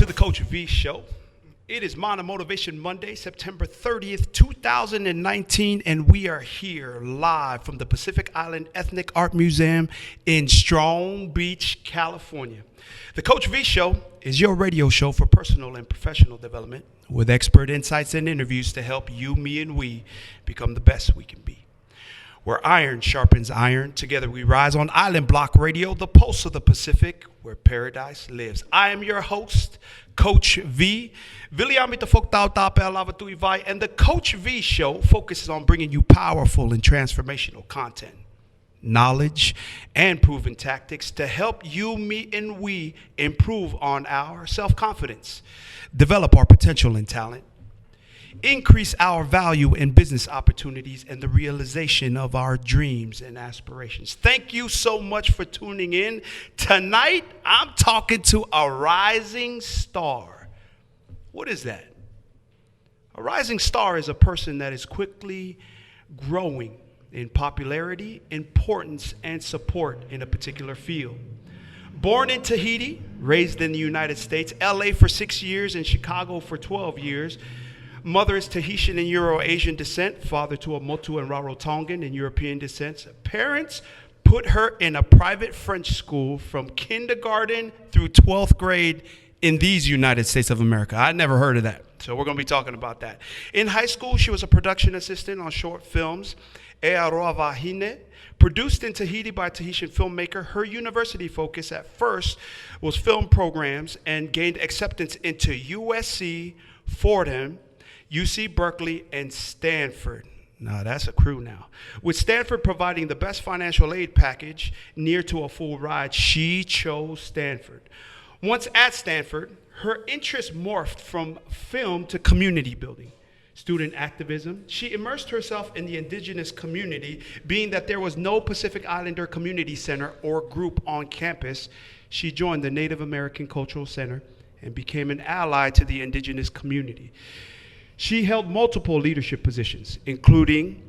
to the Coach V Show. It is Mana Motivation Monday, September 30th, 2019, and we are here live from the Pacific Island Ethnic Art Museum in Strong Beach, California. The Coach V Show is your radio show for personal and professional development with expert insights and interviews to help you, me, and we become the best we can be. Where iron sharpens iron, together we rise on Island Block Radio, the pulse of the Pacific, where paradise lives. I am your host, Coach V. And the Coach V Show focuses on bringing you powerful and transformational content, knowledge, and proven tactics to help you, me, and we improve on our self-confidence, develop our potential and talent, increase our value in business opportunities, and the realization of our dreams and aspirations. Thank you so much for tuning in. Tonight, I'm talking to a rising star. What is that? A rising star is a person that is quickly growing in popularity, importance, and support in a particular field. Born in Tahiti, raised in the United States, LA for 6 years, and Chicago for 12 years. Mother is Tahitian and Euro-Asian descent, father to a Motu and Rarotongan in European descent. Parents put her in a private French school from kindergarten through 12th grade in these United States of America. I'd never heard of that, so we're going to be talking about that. In high school, she was a production assistant on short films, Arioi Vahine, produced in Tahiti by a Tahitian filmmaker. Her university focus at first was film programs and gained acceptance into USC, Fordham, UC Berkeley, and Stanford. Now, that's a crew now. With Stanford providing the best financial aid package near to a full ride, she chose Stanford. Once at Stanford, her interest morphed from film to community building, student activism. She immersed herself in the indigenous community, being that there was no Pacific Islander community center or group on campus. She joined the Native American Cultural Center and became an ally to the indigenous community. She held multiple leadership positions, including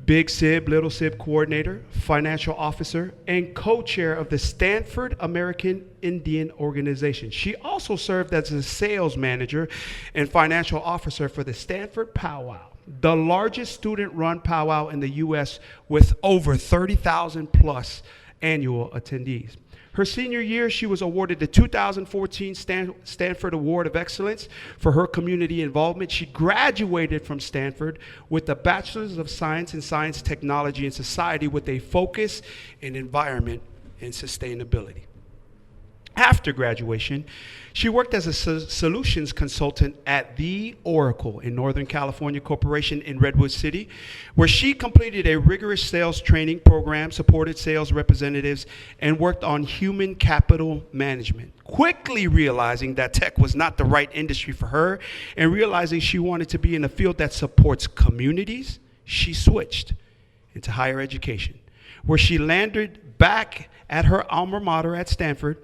Big Sib, Little Sib coordinator, financial officer, and co-chair of the Stanford American Indian Organization. She also served as a sales manager and financial officer for the Stanford Powwow, the largest student-run powwow in the U.S. with over 30,000 plus annual attendees. Her senior year, she was awarded the 2014 Stanford Award of Excellence for her community involvement. She graduated from Stanford with a Bachelor's of Science in Science, Technology, and Society with a focus in environment and sustainability. After graduation, she worked as a solutions consultant at the Oracle in Northern California Corporation in Redwood City, where she completed a rigorous sales training program, supported sales representatives, and worked on human capital management. Quickly realizing that tech was not the right industry for her and realizing she wanted to be in a field that supports communities, she switched into higher education, where she landed back at her alma mater at Stanford,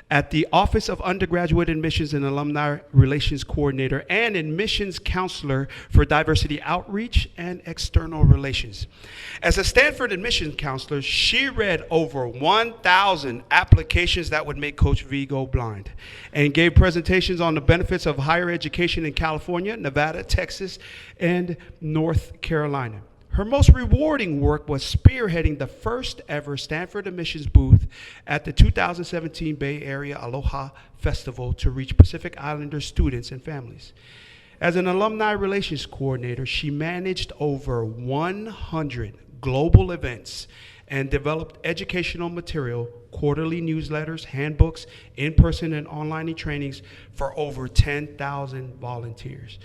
at the Office of Undergraduate Admissions and Alumni Relations Coordinator and Admissions Counselor for Diversity Outreach and External Relations. As a Stanford Admissions Counselor, she read over 1,000 applications that would make Coach V go blind and gave presentations on the benefits of higher education in California, Nevada, Texas, and North Carolina. Her most rewarding work was spearheading the first ever Stanford admissions booth at the 2017 Bay Area Aloha Festival to reach Pacific Islander students and families. As an alumni relations coordinator, she managed over 100 global events and developed educational material, quarterly newsletters, handbooks, in-person and online trainings for over 10,000 volunteers.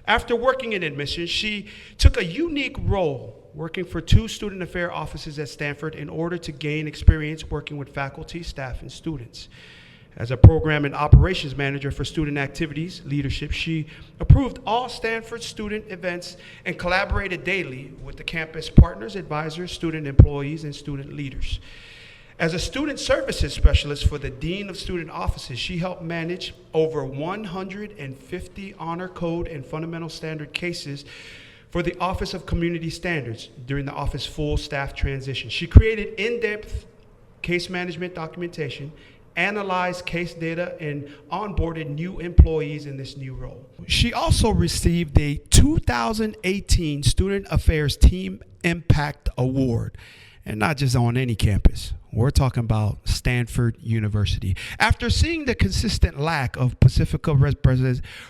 After working in admissions, she took a unique role working for 2 student affair offices at Stanford in order to gain experience working with faculty, staff, and students. As a program and operations manager for student activities leadership, she approved all Stanford student events and collaborated daily with the campus partners, advisors, student employees, and student leaders. As a student services specialist for the Dean of Student Offices, she helped manage over 150 honor code and fundamental standard cases for the Office of Community Standards during the office full staff transition. She created in-depth case management documentation analyzed case data, and onboarded new employees in this new role. She also received a 2018 Student Affairs Team Impact Award, and not just on any campus. We're talking about Stanford University. After seeing the consistent lack of Pacifica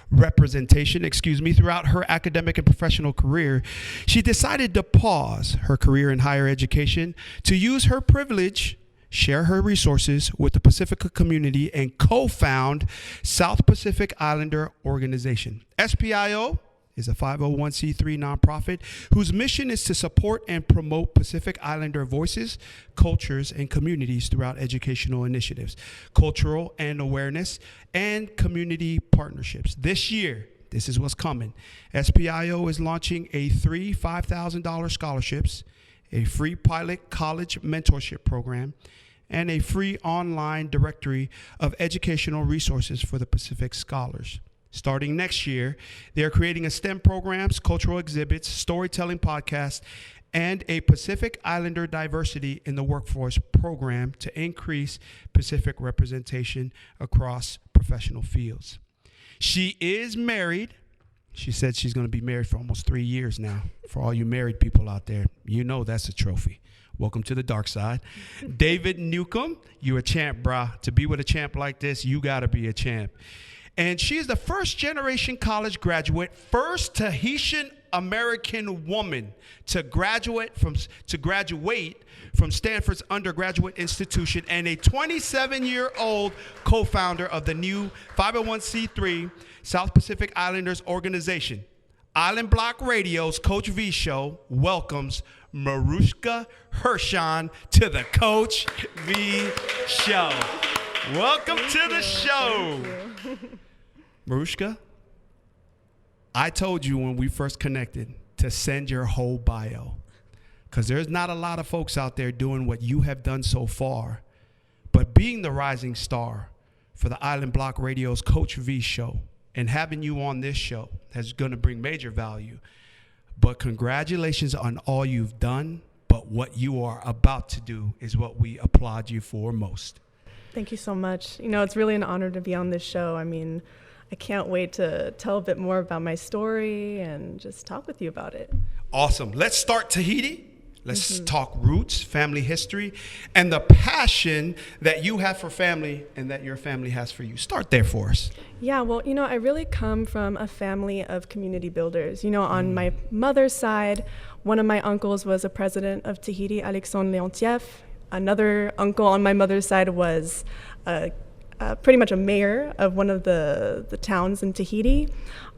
representation, throughout her academic and professional career, she decided to pause her career in higher education to use her privilege, share her resources with the Pacifica community, and co-found South Pacific Islander Organization. SPIO is a 501c3 nonprofit whose mission is to support and promote Pacific Islander voices, cultures, and communities throughout educational initiatives, cultural and awareness, and community partnerships. This year, this is what's coming. SPIO is launching a 3 $5,000 scholarships, a free pilot college mentorship program, and a free online directory of educational resources for the Pacific scholars. Starting next year, they are creating a STEM programs, cultural exhibits, storytelling podcast, and a Pacific Islander diversity in the workforce program to increase Pacific representation across professional fields. She is married. She said she's going to be married for almost 3 years now. For all you married people out there, you know that's a trophy. Welcome to the dark side. David Newcomb, you're a champ, brah. To be with a champ like this, you got to be a champ. And she is the first generation college graduate, first Tahitian-American woman to graduate from Stanford's undergraduate institution, and a 27-year-old co-founder of the new 501c3 South Pacific Islanders Organization. Island Block Radio's Coach V Show welcomes Marushka Hirshon to the Coach V Show. Welcome to the show. Marushka, I told you when we first connected to send your whole bio, because there's not a lot of folks out there doing what you have done so far. But being the rising star for the Island Block Radio's Coach V Show and having you on this show is going to bring major value. But congratulations on all you've done. But what you are about to do is what we applaud you for most. Thank you so much. You know, it's really an honor to be on this show. I mean, I can't wait to tell a bit more about my story and just talk with you about it. Awesome. Let's start Tahiti. Let's talk roots, family history, and the passion that you have for family and that your family has for you. Start there for us. Yeah, well, you know, I really come from a family of community builders. You know, on my mother's side, one of my uncles was a president of Tahiti, Alexandre Leontieff. Another uncle on my mother's side was pretty much a mayor of one of the towns in Tahiti.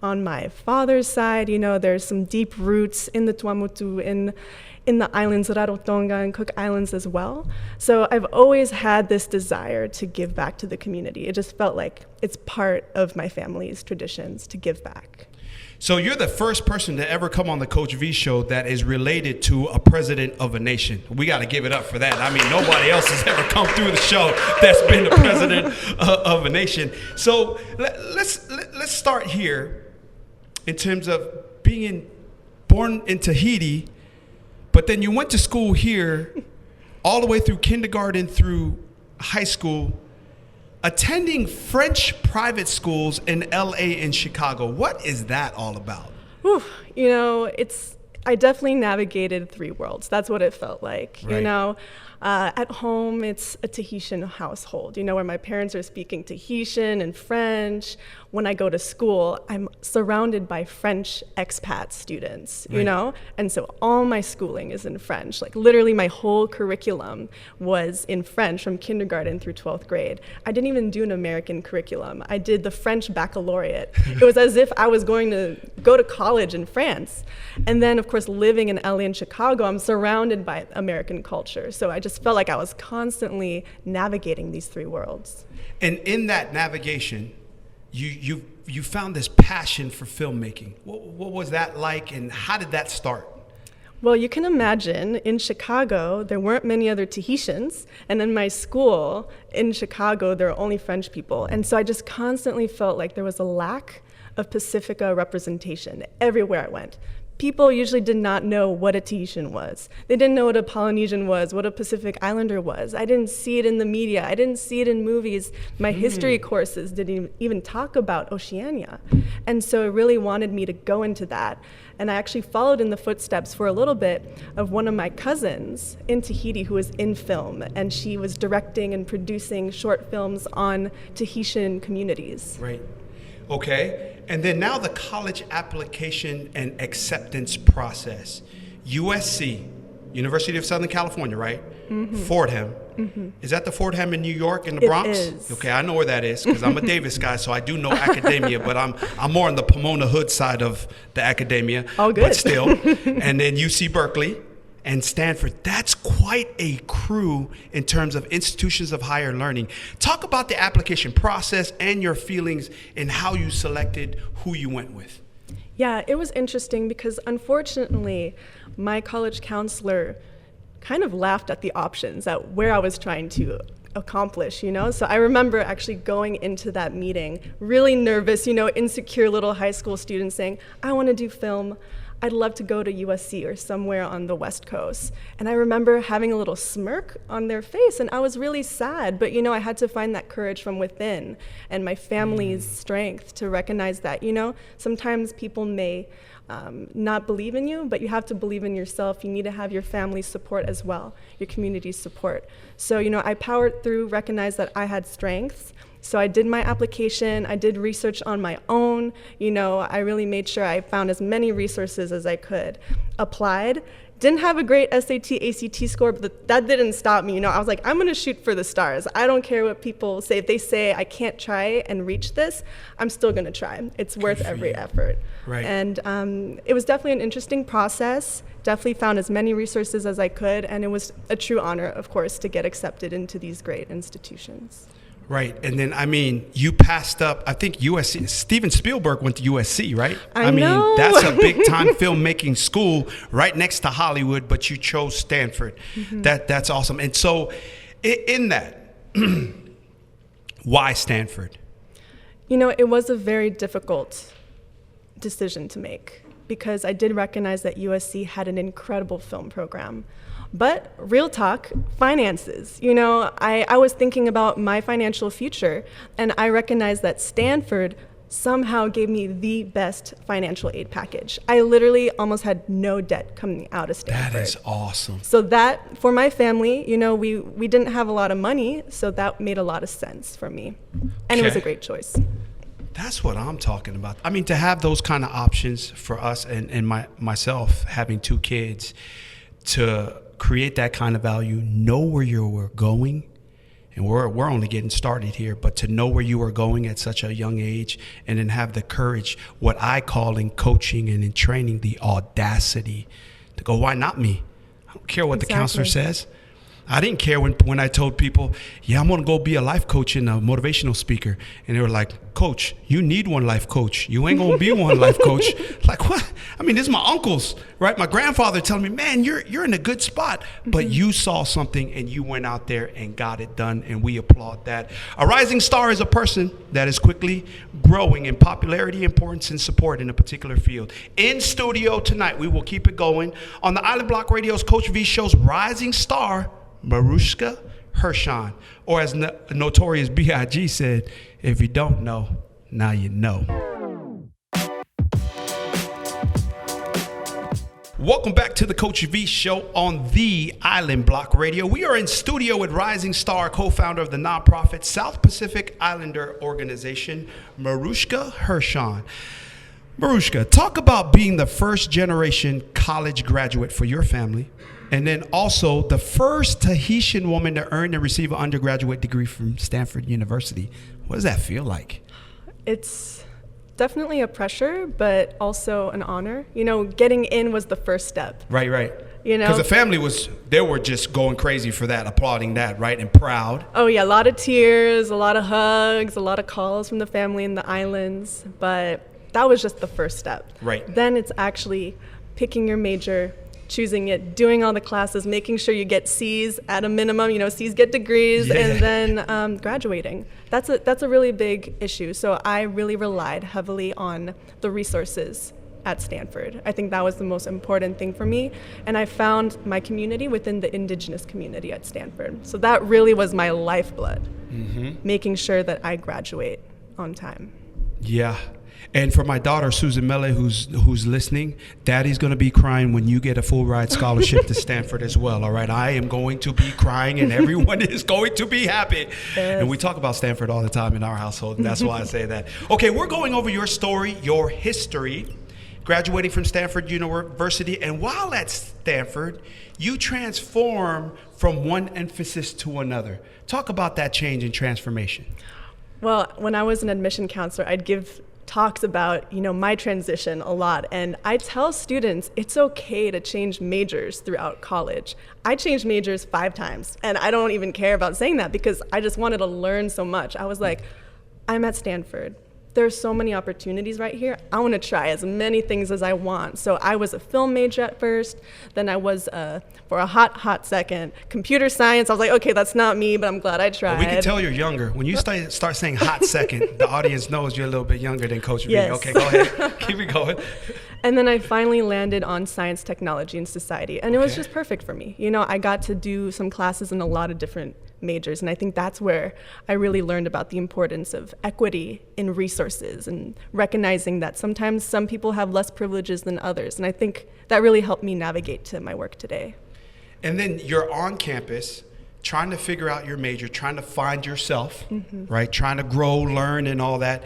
On my father's side, you know, there's some deep roots in the Tuamotu, in the islands, Rarotonga and Cook Islands as well. So I've always had this desire to give back to the community. It just felt like it's part of my family's traditions to give back. So you're the first person to ever come on the Coach V Show that is related to a president of a nation. We got to give it up for that. I mean, nobody else has ever come through the show that's been the president of a nation. So let's start here in terms of being born in Tahiti, but then you went to school here all the way through kindergarten through high school, attending French private schools in LA and Chicago. What is that all about? Whew, you know, I definitely navigated three worlds. That's what it felt like. Right. You know, at home, it's a Tahitian household, you know, where my parents are speaking Tahitian and French. When I go to school, I'm surrounded by French expat students, you know? And so all my schooling is in French. Like literally my whole curriculum was in French from kindergarten through 12th grade. I didn't even do an American curriculum. I did the French baccalaureate. It was as if I was going to go to college in France. And then, of course, living in LA and Chicago, I'm surrounded by American culture. So I just felt like I was constantly navigating these three worlds. And in that navigation, you found this passion for filmmaking. What was that like, and how did that start? Well, you can imagine in Chicago, there weren't many other Tahitians. And in my school in Chicago, there were only French people. And so I just constantly felt like there was a lack of Pacifica representation everywhere I went. people usually did not know what a Tahitian was. They didn't know what a Polynesian was, what a Pacific Islander was. I didn't see it in the media. I didn't see it in movies. My history courses didn't even talk about Oceania. And so it really wanted me to go into that. And I actually followed in the footsteps for a little bit of one of my cousins in Tahiti who was in film, and she was directing and producing short films on Tahitian communities. Right. Okay. And then now the college application and acceptance process. USC, University of Southern California, right? Fordham. Is that the Fordham in New York in the Bronx? It is. Okay, I know where that is because I'm a Davis guy, so I do know academia, but I'm more on the Pomona Hood side of the academia. Oh, good. But still. And then UC Berkeley and Stanford. That's quite a crew in terms of institutions of higher learning. Talk about the application process and your feelings and how you selected who you went with. Yeah, it was interesting because unfortunately, my college counselor kind of laughed at the options, at where I was trying to accomplish, you know? So I remember actually going into that meeting really nervous, you know, insecure little high school student saying, I want to do film. I'd love to go to USC or somewhere on the West Coast. And I remember having a little smirk on their face, and I was really sad. But, you know, I had to find that courage from within and my family's strength to recognize that, you know, sometimes people may not believe in you, but you have to believe in yourself. You need to have your family's support as well, your community's support. So, you know, I powered through, recognized that I had strengths. So I did my application, I did research on my own, you know, I really made sure I found as many resources as I could. Applied, didn't have a great SAT, ACT score, but that didn't stop me, you know, I was like, I'm gonna shoot for the stars. I don't care what people say. If they say I can't try and reach this, I'm still gonna try. It's worth every effort. Right. And it was definitely an interesting process, definitely found as many resources as I could, and it was a true honor, of course, to get accepted into these great institutions. Right. And then, I mean, you passed up, I think USC, Steven Spielberg went to USC, right? I know. mean, that's a big time filmmaking school right next to Hollywood, but you chose Stanford. That's awesome. And so in that, why Stanford? You know, it was a very difficult decision to make because I did recognize that USC had an incredible film program. But real talk, finances. You know, I was thinking about my financial future, and I recognized that Stanford somehow gave me the best financial aid package. I literally almost had no debt coming out of Stanford. That is awesome. So that, for my family, you know, we didn't have a lot of money, so that made a lot of sense for me. And it was a great choice. That's what I'm talking about. I mean, to have those kind of options for us and myself, having two kids, to create that kind of value, know where you were going, and we're only getting started here, but to know where you are going at such a young age, and then have the courage, what I call in coaching and in training, the audacity to go, why not me? I don't care what the counselor says. I didn't care when I told people, yeah, I'm going to go be a life coach and a motivational speaker. And they were like, Coach, you need one life coach. You ain't going to be one life coach. Like, what? I mean, this is my uncles, right? My grandfather telling me, man, you're in a good spot. But you saw something and you went out there and got it done. And we applaud that. A rising star is a person that is quickly growing in popularity, importance, and support in a particular field. In studio tonight, we will keep it going on the Island Block Radio's Coach V Show's Rising Star, Marushka Hirshon, or as Notorious B.I.G. said, if you don't know, now you know. Welcome back to the Coach V Show on the Island Block Radio. We are in studio with Rising Star, co-founder of the nonprofit South Pacific Islander organization, Marushka Hirshon. Marushka, talk about being the first generation college graduate for your family, and then also the first Tahitian woman to earn and receive an undergraduate degree from Stanford University. What does that feel like? It's definitely a pressure, but also an honor. You know, getting in was the first step. Right. You know, because the family they were just going crazy for that, applauding that, right, and proud. Oh yeah, a lot of tears, a lot of hugs, a lot of calls from the family in the islands, but that was just the first step. Right. Then it's actually picking your major, choosing it, doing all the classes, making sure you get C's at a minimum, you know, C's get degrees, and then graduating. That's a really big issue. So I really relied heavily on the resources at Stanford. I think that was the most important thing for me. And I found my community within the indigenous community at Stanford. So that really was my lifeblood, making sure that I graduate on time. Yeah. And for my daughter, Susan Mele, who's listening, Daddy's going to be crying when you get a full ride scholarship to Stanford as well, all right? I am going to be crying, and everyone is going to be happy. Yes. And we talk about Stanford all the time in our household, and that's why I say that. Okay, we're going over your story, your history, graduating from Stanford University. And while at Stanford, you transform from one emphasis to another. Talk about that change and transformation. Well, when I was an admission counselor, I'd give talks about, my transition a lot. And I tell students it's okay to change majors throughout college. I changed majors 5 times, and I don't even care about saying that because I just wanted to learn so much. I was like, I'm at Stanford. There's so many opportunities right here. I want to try as many things as I want. So I was a film major at first. Then I was, for a hot second, computer science. I was like, okay, that's not me, but I'm glad I tried. Well, we can tell you're younger. When you start saying hot second, the audience knows you're a little bit younger than Coach Yes. V. Okay, go ahead. Keep it going. And then I finally landed on science, technology, and society. And it was just perfect for me. I got to do some classes in a lot of different majors. And I think that's where I really learned about the importance of equity in resources and recognizing that sometimes some people have less privileges than others. And I think that really helped me navigate to my work today. And then you're on campus trying to figure out your major, trying to find yourself, right? Trying to grow, learn, and all that.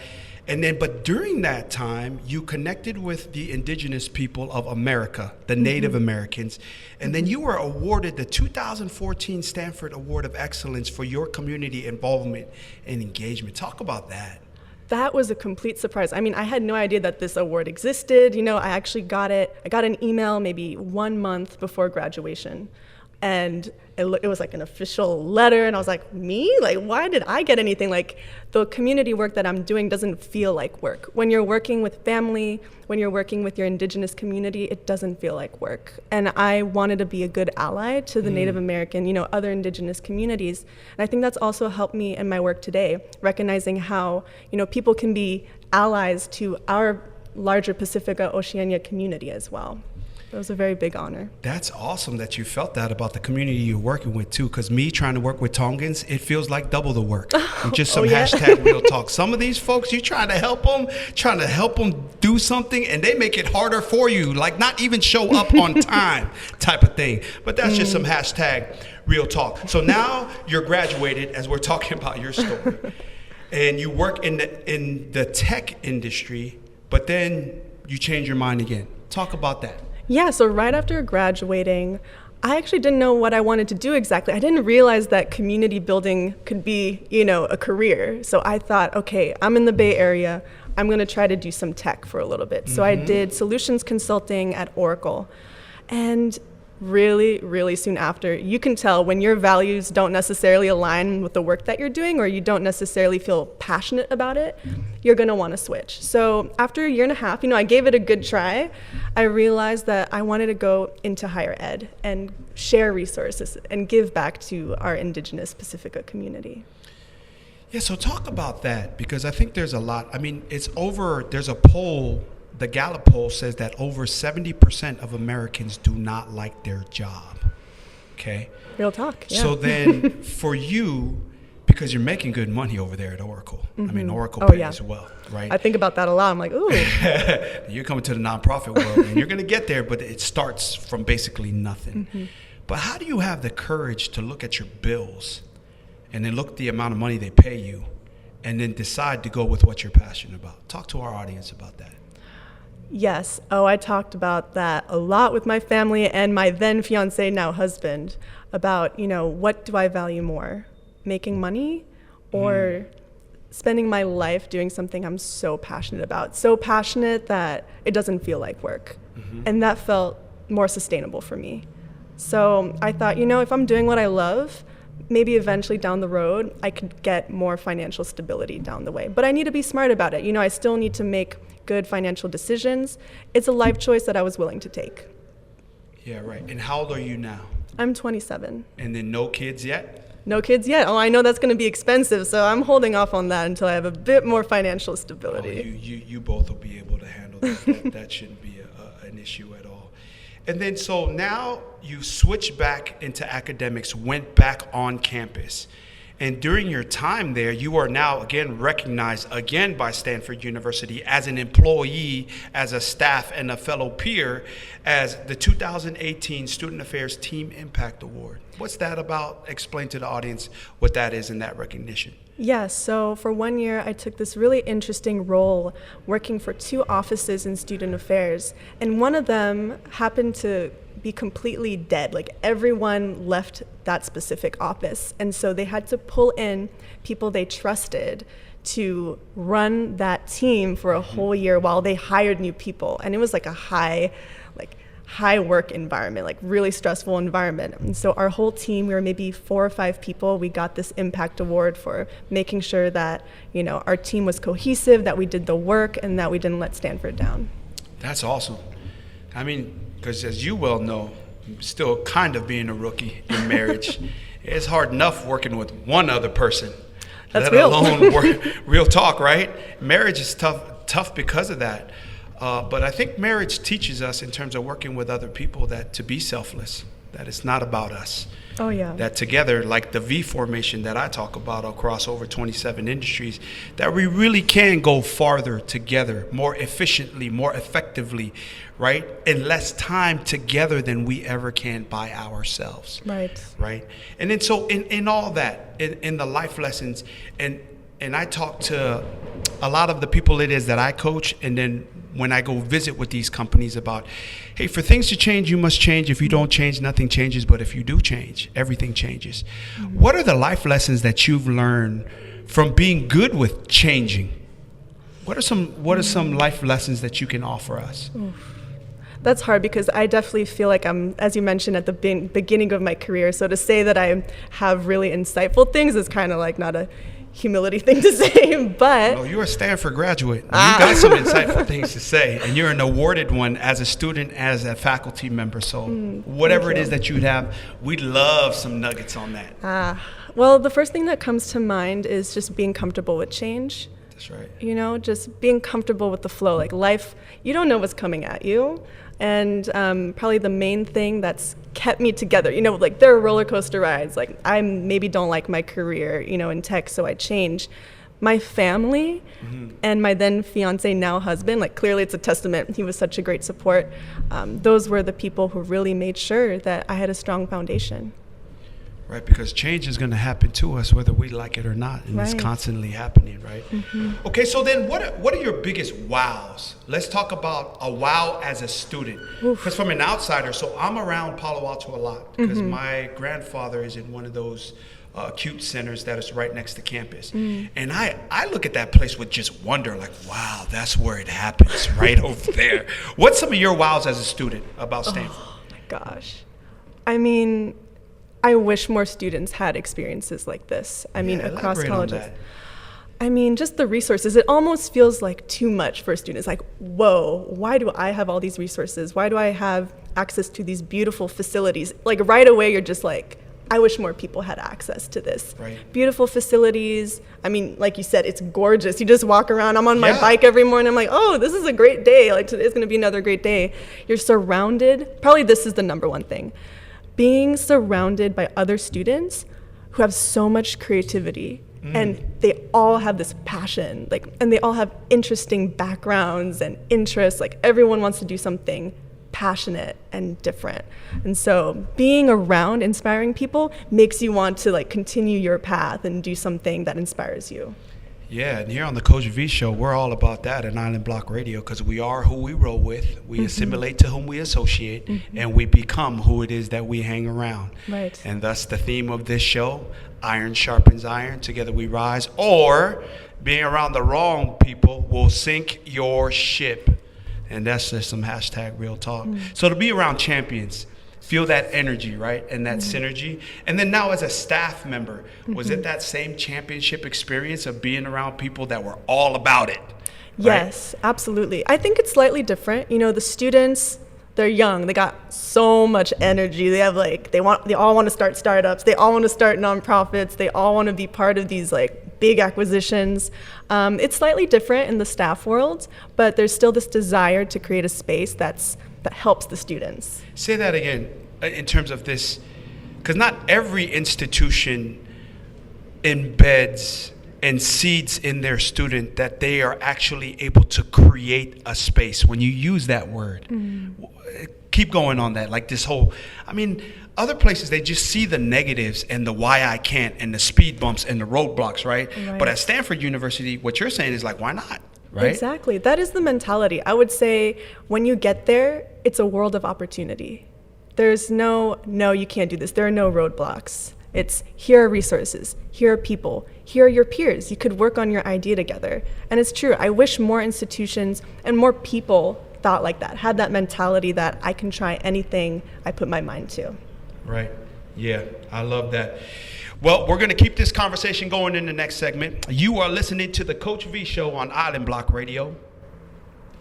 And then, but during that time, you connected with the indigenous people of America, the Native Americans, and then you were awarded the 2014 Stanford Award of Excellence for your community involvement and engagement. Talk about that. That was a complete surprise. I mean, I had no idea that this award existed. I actually got it. I got an email maybe 1 month before graduation. And it was like an official letter, and I was like, me? Like, why did I get anything? Like, the community work that I'm doing doesn't feel like work. When you're working with family, when you're working with your indigenous community, it doesn't feel like work. And I wanted to be a good ally to the Native American, other indigenous communities. And I think that's also helped me in my work today, recognizing how, people can be allies to our larger Pacifica Oceania community as well. It was a very big honor. That's awesome that you felt that about the community you're working with too, because me trying to work with Tongans, it feels like double the work. And just some hashtag real talk. Some of these folks, you trying to help them do something, and they make it harder for you, like not even show up on time type of thing. But that's just some hashtag real talk. So now you're graduated, as we're talking about your story, and you work in the tech industry, but then you change your mind again. Talk about that. Yeah, so right after graduating, I actually didn't know what I wanted to do exactly. I didn't realize that community building could be, a career. So I thought, okay, I'm in the Bay Area. I'm going to try to do some tech for a little bit. So I did solutions consulting at Oracle. And really, really soon after, you can tell when your values don't necessarily align with the work that you're doing, or you don't necessarily feel passionate about it, you're going to want to switch. So after a year and a half, I gave it a good try. I realized that I wanted to go into higher ed and share resources and give back to our indigenous Pacifica community. Yeah, so talk about that, because I think there's a lot. I mean, there's a poll. The Gallup poll says that over 70% of Americans do not like their job. Okay? Real talk, yeah. So then for you, because you're making good money over there at Oracle. I mean, Oracle pays well, right? I think about that a lot. I'm like, ooh. You're coming to the nonprofit world, and you're going to get there, but it starts from basically nothing. But how do you have the courage to look at your bills and then look at the amount of money they pay you and then decide to go with what you're passionate about? Talk to our audience about that. Yes. Oh, I talked about that a lot with my family and my then fiance, now husband, about, what do I value more? Making money or spending my life doing something I'm so passionate about? So passionate that it doesn't feel like work. And that felt more sustainable for me. So I thought, if I'm doing what I love, maybe eventually down the road, I could get more financial stability down the way. But I need to be smart about it. I still need to make good financial decisions. It's a life choice that I was willing to take. Yeah, right. And how old are you now? I'm 27. And then no kids yet? no kids yet. Oh, I know that's going to be expensive, so I'm holding off on that until I have a bit more financial stability. You both will be able to handle that. That shouldn't be an issue at all. And then so now you switched back into academics, went back on campus. And during your time there, you are now again recognized again by Stanford University as an employee, as a staff, and a fellow peer as the 2018 Student Affairs Team Impact Award. What's that about? Explain to the audience what that is and that recognition. Yes, so for 1 year, I took this really interesting role working for 2 offices in student affairs. And one of them happened to be completely dead. Like everyone left that specific office. And so they had to pull in people they trusted to run that team for a whole year while they hired new people. And it was like a high work environment, like really stressful environment. And so our whole team, we were maybe 4 or 5 people. We got this impact award for making sure that, you know, our team was cohesive, that we did the work, and that we didn't let Stanford down. That's awesome. I mean, because as you well know, still kind of being a rookie in marriage, it's hard enough working with one other person. That's let real. alone real talk, right? Marriage is tough because of that. But I think marriage teaches us in terms of working with other people that to be selfless, that it's not about us. Oh, yeah. That together, like the V formation that I talk about across over 27 industries, that we really can go farther together, more efficiently, more effectively, right? In less time together than we ever can by ourselves. Right. Right. And then so in all that, in the life lessons, and I talk to a lot of the people it is that I coach, and then when I go visit with these companies about, hey, for things to change, you must change. If you don't change, nothing changes. But if you do change, everything changes. Mm-hmm. What are the life lessons that you've learned from being good with changing? What are some life lessons that you can offer us? Oof. That's hard because I definitely feel like I'm, as you mentioned, at the beginning of my career. So to say that I have really insightful things is kind of like not a humility thing to say, but... Well, you're a Stanford graduate. You got some insightful things to say, and you're an awarded one as a student, as a faculty member. So whatever it is that you'd have, we'd love some nuggets on that. Well, the first thing that comes to mind is just being comfortable with change. That's right. You know, just being comfortable with the flow. Like life, you don't know what's coming at you. And probably the main thing that's kept me together, you know, like there are roller coaster rides. Like I maybe don't like my career, you know, in tech, so I changed. My family and my then fiance, now husband, like clearly it's a testament. He was such a great support. Those were the people who really made sure that I had a strong foundation. Right, because change is going to happen to us whether we like it or not, and it's constantly happening, right? Okay, so then what are your biggest wows? Let's talk about a wow as a student. Because from an outsider, so I'm around Palo Alto a lot because my grandfather is in one of those acute centers that is right next to campus. And I look at that place with just wonder, like, wow, that's where it happens, right over there. What's some of your wows as a student about Stanford? Oh my gosh. I mean, I wish more students had experiences like this. I mean, across colleges. I mean, just the resources. It almost feels like too much for students. Like, whoa, why do I have all these resources? Why do I have access to these beautiful facilities? Like right away, you're just like, I wish more people had access to this. Right. Beautiful facilities. I mean, like you said, it's gorgeous. You just walk around. I'm on my bike every morning. I'm like, oh, this is a great day. Like today's gonna be another great day. You're surrounded. Probably this is the number one thing. Being surrounded by other students who have so much creativity and they all have this passion, like, and they all have interesting backgrounds and interests. Like everyone wants to do something passionate and different. And so being around inspiring people makes you want to like continue your path and do something that inspires you. Yeah, and here on the Coach V Show, we're all about that at Island Block Radio because we are who we roll with, we assimilate to whom we associate, and we become who it is that we hang around. Right. And thus the theme of this show, iron sharpens iron, together we rise, or being around the wrong people will sink your ship. And that's just some hashtag real talk. So to be around champions, feel that energy, right? And that synergy. And then now as a staff member, was it that same championship experience of being around people that were all about it? Yes, absolutely. I think it's slightly different. You know, the students, They're young. They got so much energy. They have they all want to start startups. They all want to start nonprofits. They all want to be part of these big acquisitions. It's slightly different in the staff world, but there's still this desire to create a space that helps the students. Say that again in terms of this, because not every institution embeds and seeds in their student that they are actually able to create a space. When you use that word, keep going on that. Other places, they just see the negatives and the why I can't and the speed bumps and the roadblocks, right? But at Stanford University, what you're saying is why not, right? Exactly. That is the mentality. I would say when you get there, it's a world of opportunity. There's no, you can't do this. There are no roadblocks. It's here are resources, here are people, here are your peers. You could work on your idea together. And it's true. I wish more institutions and more people thought like that, had that mentality that I can try anything I put my mind to. Right. Yeah, I love that. Well, we're going to keep this conversation going in the next segment. You are listening to the Coach V Show on Island Block Radio.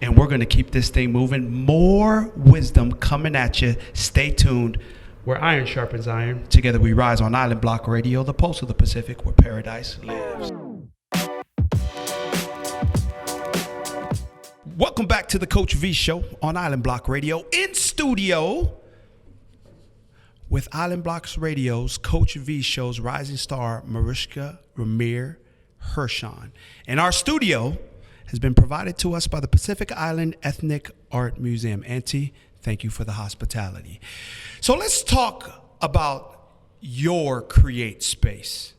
And we're going to keep this thing moving. More wisdom coming at you. Stay tuned. Where iron sharpens iron, together we rise on Island Block Radio, the pulse of the Pacific, where paradise lives. Welcome back to the Coach V Show on Island Block Radio. In studio with Island Blocks Radio's Coach V Show's rising star, Marushka Raimere Hirshon. And our studio has been provided to us by the Pacific Island Ethnic Art Museum. Auntie, thank you for the hospitality. So let's talk about your create space.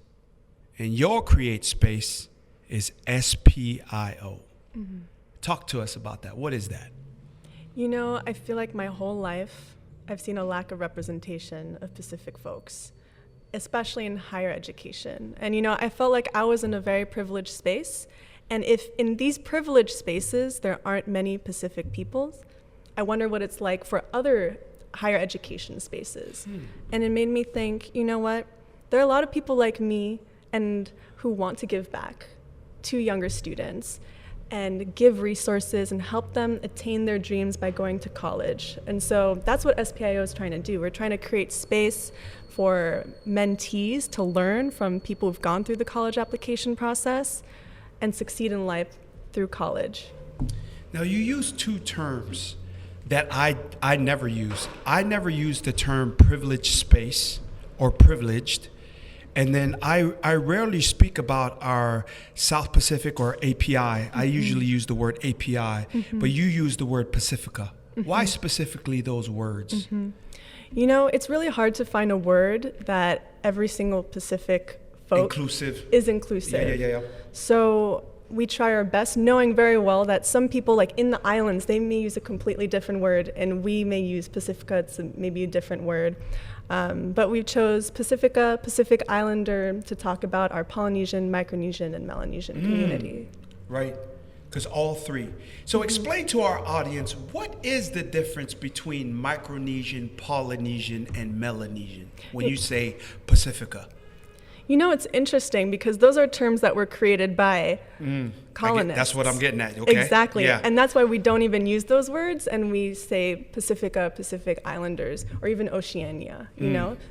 And your create space is SPIO. Talk to us about that. What is that? I feel like my whole life I've seen a lack of representation of Pacific folks, especially in higher education. And I felt like I was in a very privileged space. And if in these privileged spaces there aren't many Pacific peoples, I wonder what it's like for other higher education spaces. And it made me think, you know what? There are a lot of people like me and who want to give back to younger students and give resources and help them attain their dreams by going to college. And so that's what SPIO is trying to do. We're trying to create space for mentees to learn from people who've gone through the college application process and succeed in life through college. Now, you use two terms that I never use. I never use the term privileged space or privileged. And then I rarely speak about our South Pacific or API. I usually use the word API, but you use the word Pacifica. Why specifically those words? It's really hard to find a word that every single Pacific folk is inclusive. Yeah. So we try our best, knowing very well that some people, like in the islands, they may use a completely different word, and we may use Pacifica, it's maybe a different word. But we chose Pacifica, Pacific Islander, to talk about our Polynesian, Micronesian, and Melanesian community. Right, because all three. So explain to our audience, what is the difference between Micronesian, Polynesian, and Melanesian when you say Pacifica? It's interesting because those are terms that were created by colonists. That's what I'm getting at, okay? Exactly. Yeah. And that's why we don't even use those words, and we say Pacifica, Pacific Islanders, or even Oceania,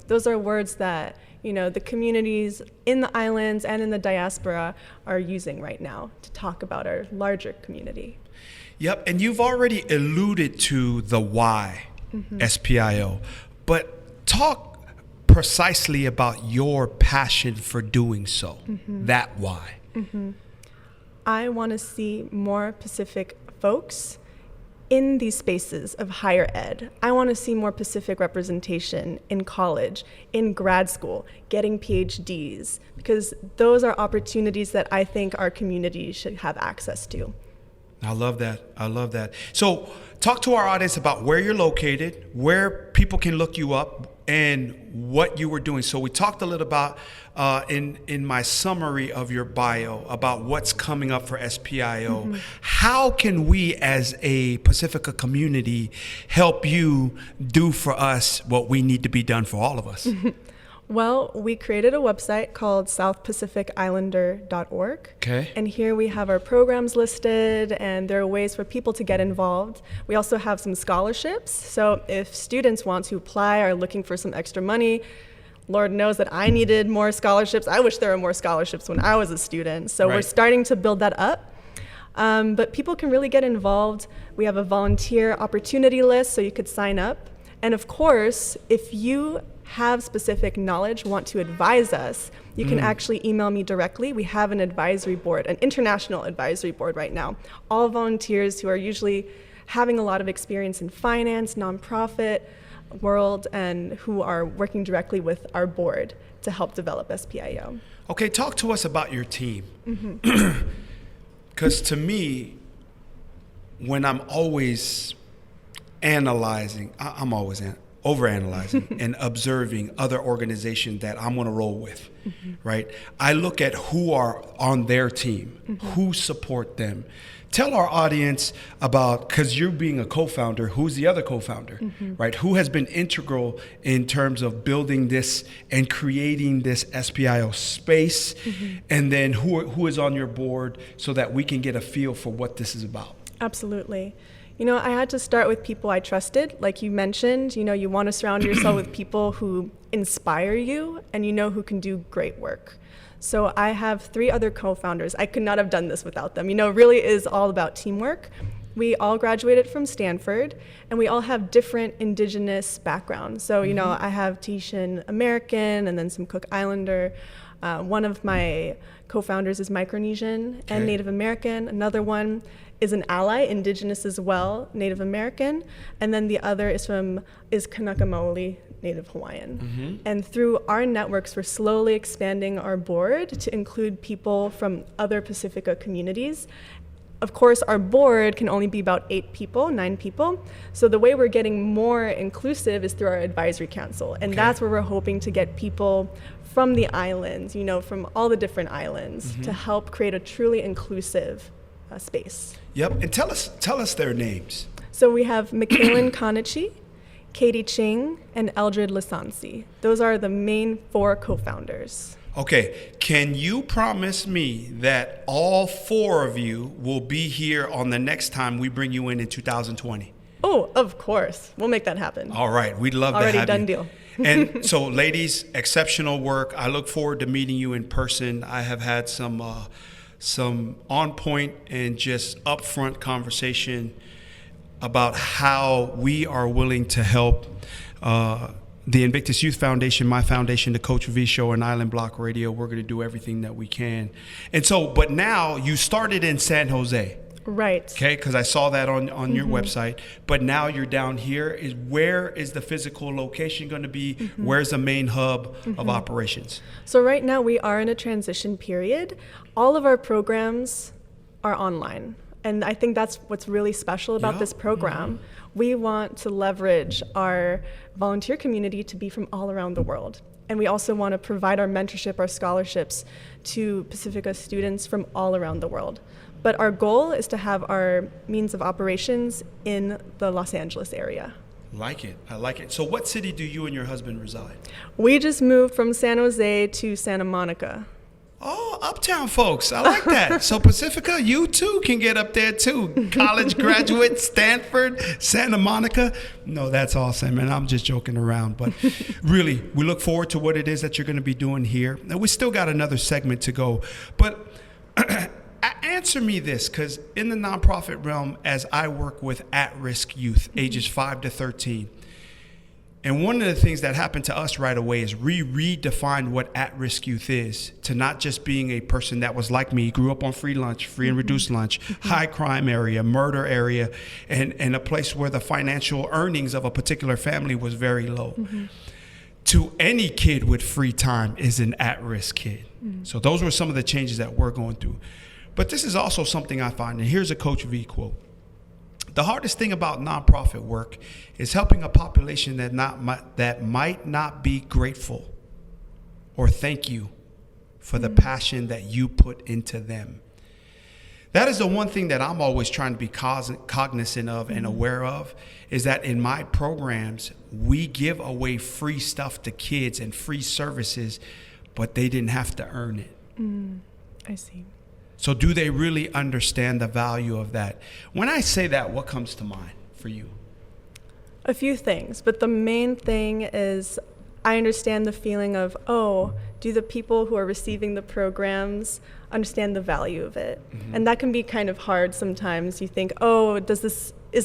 Those are words that, the communities in the islands and in the diaspora are using right now to talk about our larger community. Yep, and you've already alluded to the why, SPIO, but talk precisely about your passion for doing so, that why. I want to see more Pacific folks in these spaces of higher ed. I want to see more Pacific representation in college, in grad school, getting PhDs, because those are opportunities that I think our community should have access to. I love that. So talk to our audience about where you're located, where people can look you up, and what you were doing. So we talked a little about, in my summary of your bio, about what's coming up for SPIO. How can we as a Pacifica community help you do for us what we need to be done for all of us? Well, we created a website called southpacificislander.org. Okay. And here we have our programs listed, and there are ways for people to get involved. We also have some scholarships. So if students want to apply or are looking for some extra money, Lord knows that I needed more scholarships. I wish there were more scholarships when I was a student. So we're starting to build that up. But people can really get involved. We have a volunteer opportunity list, so you could sign up. And of course, if you have specific knowledge, want to advise us, you can actually email me directly. We have an advisory board, an international advisory board right now. All volunteers who are usually having a lot of experience in finance, nonprofit world, and who are working directly with our board to help develop SPIO. Okay, talk to us about your team. Because to me, when I'm always analyzing, I'm always overanalyzing and observing other organizations that I'm going to roll with, right? I look at who are on their team, who support them. Tell our audience about, because you're being a co-founder, who's the other co-founder, right? Who has been integral in terms of building this and creating this SPIO space, and then who is on your board so that we can get a feel for what this is about. Absolutely. You know, I had to start with people I trusted. Like you mentioned, you know, you want to surround yourself with people who inspire you and you know who can do great work. So I have 3 other co-founders. I could not have done this without them. You know, it really is all about teamwork. We all graduated from Stanford, and we all have different indigenous backgrounds. So, you know, I have Tahitian-American and then some Cook Islander. One of my co-founders is Micronesian and Native American. Another one is an ally, indigenous as well, Native American. And then the other is Kanaka Maoli, Native Hawaiian. And through our networks, we're slowly expanding our board to include people from other Pacifica communities. Of course, our board can only be about 9 people. So the way we're getting more inclusive is through our advisory council. And that's where we're hoping to get people from the islands, you know, from all the different islands to help create a truly inclusive space. Yep, and tell us their names. So we have Michaelan Konichi, Katie Ching, and Eldred Lisansi. Those are the main 4 co-founders. Okay, can you promise me that all 4 of you will be here on the next time we bring you in 2020? Oh, of course. We'll make that happen. All right, we'd love to have you. Already done deal. And so, ladies, exceptional work. I look forward to meeting you in person. I have had some on point and just upfront conversation about how we are willing to help the Invictus Youth Foundation, my foundation, the Coach V Show, and Island Block Radio. We're going to do everything that we can. And so, but now you started in San Jose. Right. Okay, because I saw that on your website. But now you're down here. Where is the physical location going to be? Where's the main hub of operations? So right now we are in a transition period. All of our programs are online. And I think that's what's really special about this program. We want to leverage our volunteer community to be from all around the world. And we also want to provide our mentorship, our scholarships to Pacifica students from all around the world. But our goal is to have our means of operations in the Los Angeles area. Like it. I like it. So what city do you and your husband reside? We just moved from San Jose to Santa Monica. Oh, uptown folks. I like that. So Pacifica, you too can get up there too. College graduate, Stanford, Santa Monica. No, that's awesome. And I'm just joking around. But really, we look forward to what it is that you're going to be doing here. And we still got another segment to go. But answer me this, because in the nonprofit realm, as I work with at-risk youth, ages 5 to 13, and one of the things that happened to us right away is we redefined what at-risk youth is to not just being a person that was like me, grew up on free lunch, free and reduced lunch, high crime area, murder area, and a place where the financial earnings of a particular family was very low. To any kid with free time is an at-risk kid. So those were some of the changes that we're going through. But this is also something I find, and here's a Coach V quote. The hardest thing about nonprofit work is helping a population that might not be grateful or thank you for the passion that you put into them. That is the one thing that I'm always trying to be cognizant of and aware of, is that in my programs, we give away free stuff to kids and free services, but they didn't have to earn it. I see. So do they really understand the value of that? When I say that, what comes to mind for you? A few things, but the main thing is I understand the feeling of, oh, do the people who are receiving the programs understand the value of it? And that can be kind of hard sometimes. You think, oh, is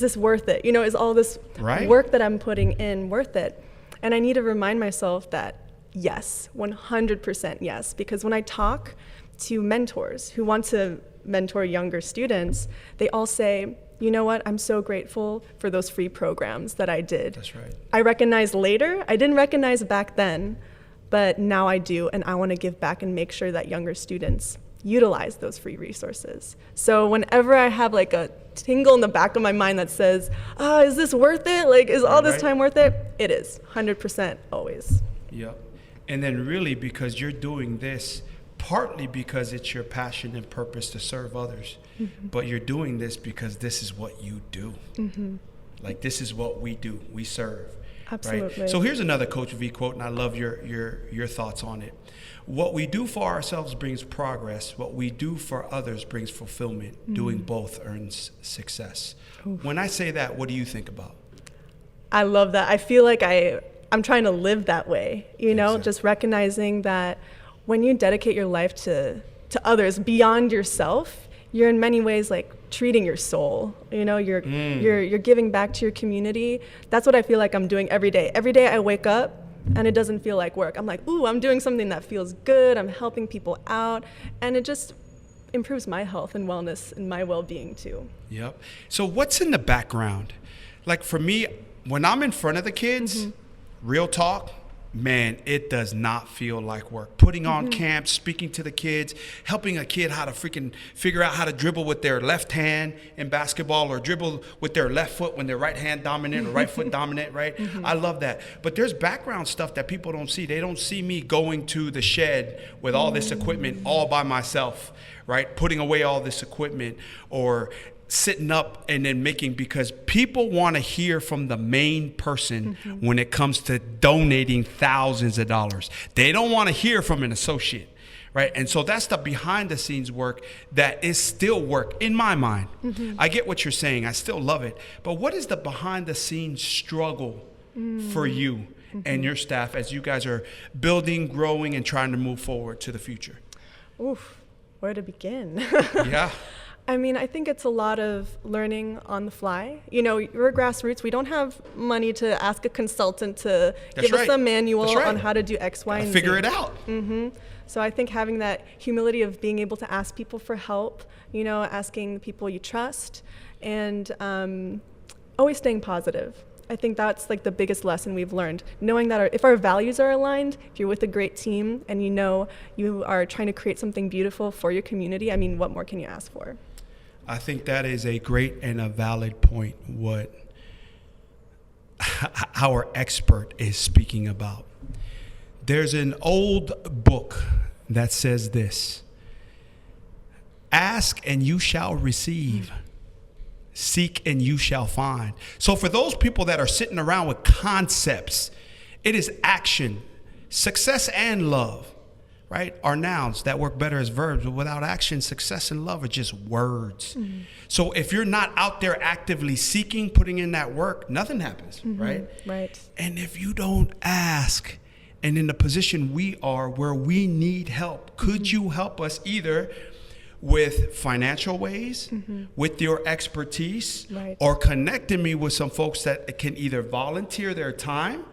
this worth it? Is all this work that I'm putting in worth it? And I need to remind myself that yes, 100% yes, because when I talk to mentors who want to mentor younger students, they all say, you know what, I'm so grateful for those free programs that I did. That's right. I recognize later, I didn't recognize back then, but now I do, and I want to give back and make sure that younger students utilize those free resources. So whenever I have like a tingle in the back of my mind that says, is this worth it? Like, is all this time worth it? It is, 100% always. Yep. And then really, because you're doing this partly because it's your passion and purpose to serve others, but you're doing this because this is what you do. Like, this is what we do. We serve. Absolutely. Right? So here's another Coach V quote, and I love your thoughts on it. What we do for ourselves brings progress. What we do for others brings fulfillment. Doing both earns success. When I say that, what do you think about? I love that. I feel like I'm trying to live that way, Exactly. just recognizing that when you dedicate your life to others beyond yourself, you're in many ways like treating your soul. You're giving back to your community. That's what I feel like I'm doing every day. Every day I wake up and it doesn't feel like work. I'm like, ooh, I'm doing something that feels good. I'm helping people out, and it just improves my health and wellness and my well-being too. Yep. So what's in the background? Like for me, when I'm in front of the kids, real talk, man, it does not feel like work. Putting on camps, speaking to the kids, helping a kid how to freaking figure out how to dribble with their left hand in basketball, or dribble with their left foot when they're right hand dominant or right foot dominant, right? I love that. But there's background stuff that people don't see. They don't see me going to the shed with all this equipment all by myself, right? Putting away all this equipment, or sitting up and then making, because people want to hear from the main person when it comes to donating thousands of dollars. They don't want to hear from an associate, right? And so that's the behind the scenes work that is still work in my mind. I get what you're saying. I still love it. But what is the behind the scenes struggle for you and your staff as you guys are building, growing, and trying to move forward to the future? Oof, where to begin? Yeah. I mean, I think it's a lot of learning on the fly. We're grassroots. We don't have money to ask a consultant to give us a manual on how to do X, Y, and Z. Figure it out. So I think having that humility of being able to ask people for help, asking the people you trust, and always staying positive. I think that's like the biggest lesson we've learned. Knowing that if our values are aligned, if you're with a great team and you are trying to create something beautiful for your community, I mean, what more can you ask for? I think that is a great and a valid point, what our expert is speaking about. There's an old book that says this: ask and you shall receive. Seek and you shall find. So for those people that are sitting around with concepts, it is action. Success and love, right, are nouns that work better as verbs, but without action, success and love are just words. So if you're not out there actively seeking, putting in that work, nothing happens, right? Right. And if you don't ask, and in the position we are where we need help, could you help us either with financial ways, with your expertise, or connecting me with some folks that can either volunteer their time,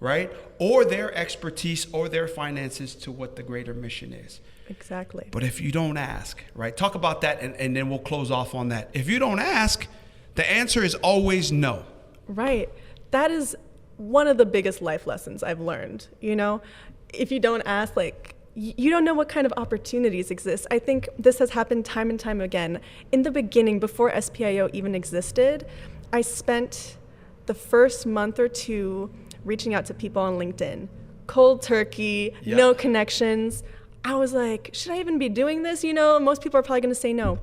right, or their expertise or their finances to what the greater mission is. Exactly. But if you don't ask, right, talk about that, and then we'll close off on that. If you don't ask, the answer is always no. Right. That is one of the biggest life lessons I've learned. If you don't ask, you don't know what kind of opportunities exist. I think this has happened time and time again. In the beginning, before SPIO even existed, I spent the first month or two reaching out to people on LinkedIn. Cold turkey, no connections. I was like, should I even be doing this? Most people are probably going to say no.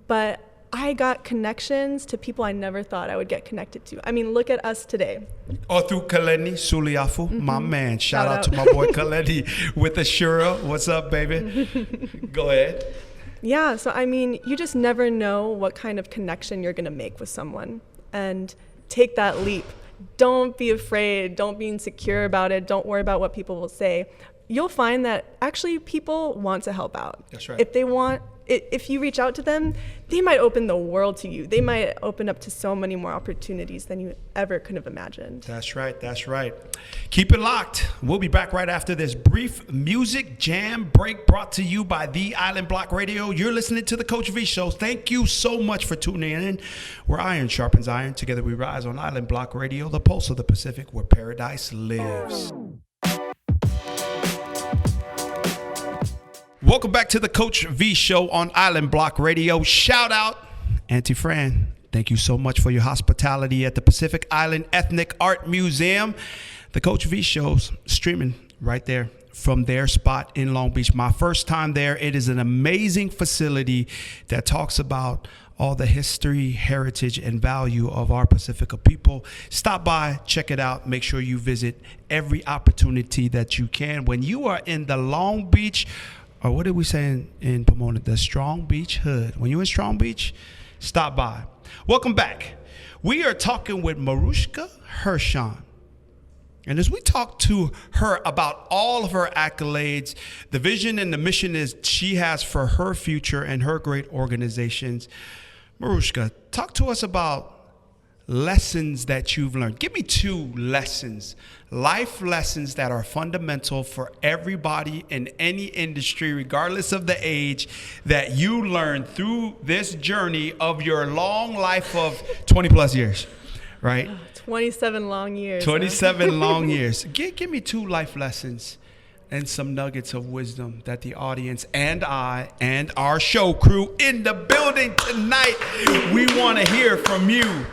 but I got connections to people I never thought I would get connected to. I mean, look at us today. Or through Kaleni Suliafu, my man. Shout out to my boy Kaleni with Ashura. What's up, baby? Go ahead. Yeah, so I mean, you just never know what kind of connection you're gonna make with someone. And take that leap. Don't be afraid. Don't be insecure about it. Don't worry about what people will say. You'll find that actually people want to help out. That's right. If you reach out to them, they might open the world to you. They might open up to so many more opportunities than you ever could have imagined. That's right. That's right. Keep it locked. We'll be back right after this brief music jam break brought to you by The Island Block Radio. You're listening to the Coach V Show. Thank you so much for tuning in. Where iron sharpens iron. Together we rise on Island Block Radio, the pulse of the Pacific, where paradise lives. Welcome back to the Coach V Show on Island Block Radio. Shout out, Auntie Fran. Thank you so much for your hospitality at the Pacific Island Ethnic Art Museum. The Coach V Show's streaming right there from their spot in Long Beach. My first time there. It is an amazing facility that talks about all the history, heritage, and value of our Pacifica people. Stop by, check it out. Make sure you visit every opportunity that you can. When you are in the Long Beach, or what did we say in Pomona? The Strong Beach Hood. When you're in Strong Beach, stop by. Welcome back. We are talking with Marushka Hirshon. And as we talk to her about all of her accolades, the vision and the mission is she has for her future and her great organizations. Marushka, talk to us about lessons that you've learned. Give me 2 lessons, life lessons that are fundamental for everybody in any industry, regardless of the age, that you learned through this journey of your long life of 20 plus years, right? 27 long years. 27 long years. Give me 2 life lessons and some nuggets of wisdom that the audience and I and our show crew in the building tonight, we want to hear from you.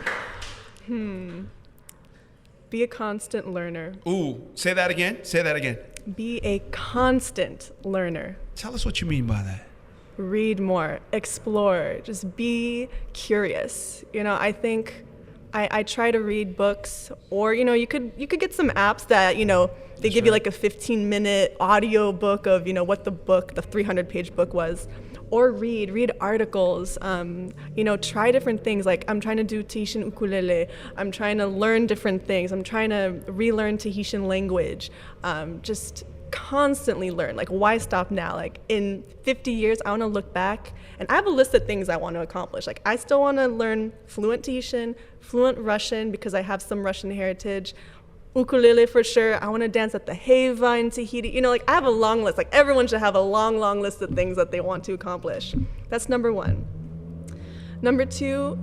Be a constant learner. Ooh, say that again. Say that again. Be a constant learner. Tell us what you mean by that. Read more, explore, just be curious. I think I try to read books, or you could get some apps that they give you like a 15-minute audio book of what the 300-page book was. Or read articles, try different things. Like I'm trying to do Tahitian ukulele. I'm trying to learn different things. I'm trying to relearn Tahitian language. Just constantly learn. Like, why stop now? Like in 50 years, I want to look back and I have a list of things I want to accomplish. Like I still want to learn fluent Tahitian, fluent Russian because I have some Russian heritage. Ukulele for sure. I want to dance at the vah-he-nee in Tahiti. I have a long list. Like everyone should have a long, long list of things that they want to accomplish. That's number 1. Number 2,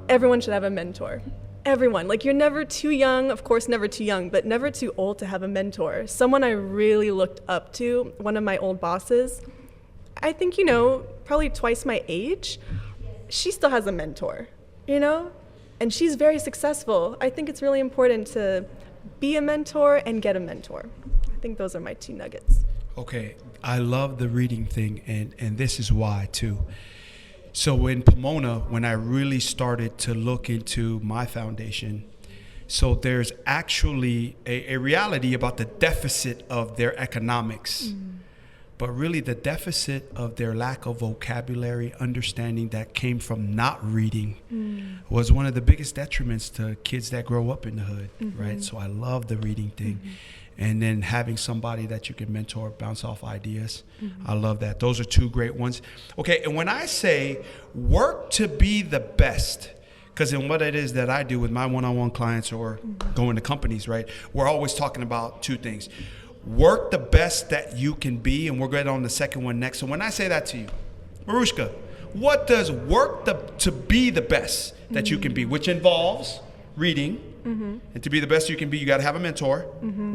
everyone should have a mentor. Everyone. Like you're never too young, of course never too young, but never too old to have a mentor. Someone I really looked up to, one of my old bosses, I think, probably twice my age, she still has a mentor, And she's very successful. I think it's really important to be a mentor and get a mentor. I think those are my 2 nuggets. Okay, I love the reading thing, and this is why too. So in Pomona, when I really started to look into my foundation, so there's actually a reality about the deficit of their economics. But really the deficit of their lack of vocabulary, understanding that came from not reading was one of the biggest detriments to kids that grow up in the hood, right? So I love the reading thing. And then having somebody that you can mentor, bounce off ideas. I love that. Those are 2 great ones. Okay, and when I say work to be the best, because in what it is that I do with my one-on-one clients or going to companies, right, we're always talking about 2 things. Work the best that you can be, and we'll get on the second one next. So when I say that to you, Marushka, what does work to be the best that you can be, which involves reading, and to be the best you can be, you got to have a mentor.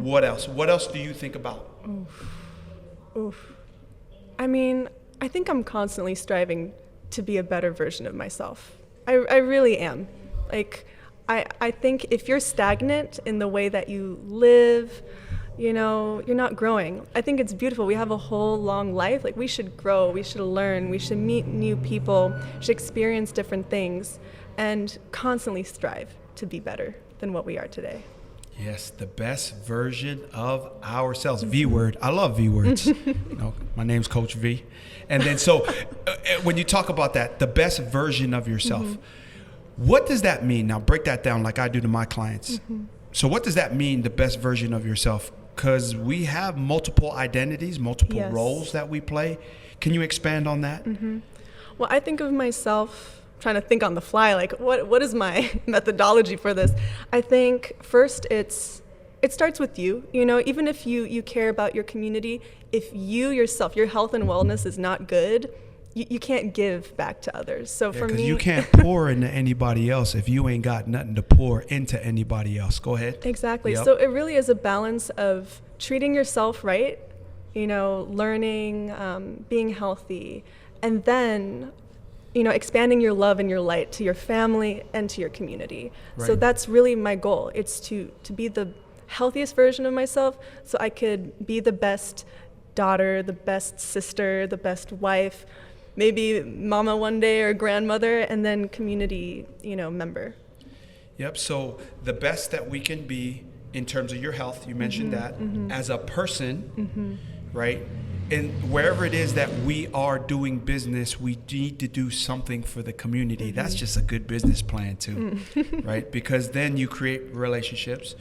What else? What else do you think about? Oof. I mean, I think I'm constantly striving to be a better version of myself. I really am. Like, I think if you're stagnant in the way that you live, you're not growing. I think it's beautiful. We have a whole long life. Like, we should grow, we should learn, we should meet new people, should experience different things, and constantly strive to be better than what we are today. Yes, the best version of ourselves. V word. I love V words. My name's Coach V. And then so when you talk about that, the best version of yourself, what does that mean? Now break that down like I do to my clients. So what does that mean, the best version of yourself? Because we have multiple identities, multiple roles that we play. Can you expand on that? Well, I think of myself, trying to think on the fly, like what is my methodology for this? I think first it starts with you. Even if you care about your community, if you yourself, your health and wellness is not good, you can't give back to others. So for me, you can't pour into anybody else if you ain't got nothing to pour into anybody else. Go ahead. Exactly. Yep. So it really is a balance of treating yourself right, learning, being healthy, and then expanding your love and your light to your family and to your community. Right. So that's really my goal. It's to be the healthiest version of myself so I could be the best daughter, the best sister, the best wife, maybe mama one day or grandmother, and then community, member. Yep. So the best that we can be in terms of your health, you mentioned that, as a person, right? And wherever it is that we are doing business, we need to do something for the community. That's just a good business plan too, right? Because then you create relationships,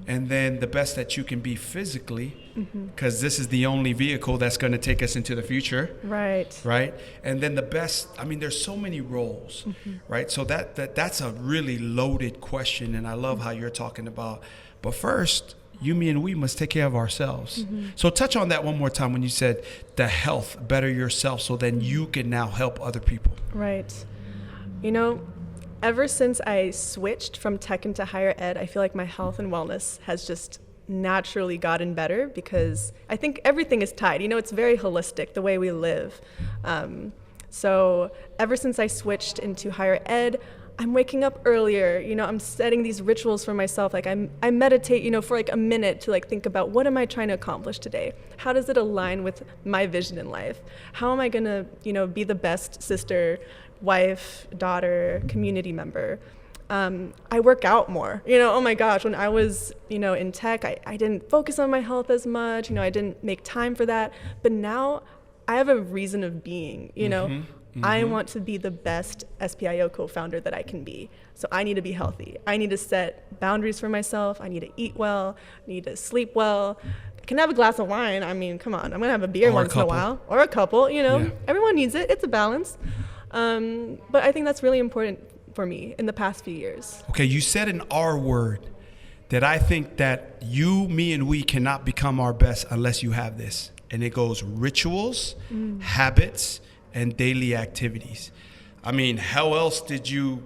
and then the best that you can be physically, because this is the only vehicle that's going to take us into the future. Right. And then the best, there's so many roles, right? So that's a really loaded question, and I love how you're talking about. But first, you, me, and we must take care of ourselves. So touch on that one more time when you said the health, better yourself so then you can now help other people. Right. Ever since I switched from tech into higher ed, I feel like my health and wellness has just naturally gotten better because I think everything is tied. It's very holistic, the way we live. So ever since I switched into higher ed, I'm waking up earlier, I'm setting these rituals for myself. Like I meditate, for like a minute to think about what am I trying to accomplish today? How does it align with my vision in life? How am I going to, be the best sister, wife, daughter, community member? I work out more, oh my gosh, when I was, in tech, I didn't focus on my health as much, I didn't make time for that. But now I have a reason of being, I want to be the best SPIO co-founder that I can be. So I need to be healthy. I need to set boundaries for myself. I need to eat well. I need to sleep well. I can have a glass of wine. Come on. I'm going to have a beer once in a while. Or a couple, Everyone needs it. It's a balance. But I think that's really important for me in the past few years. Okay, you said an R word that I think that you, me, and we cannot become our best unless you have this. And it goes rituals, habits, and daily activities. How else did you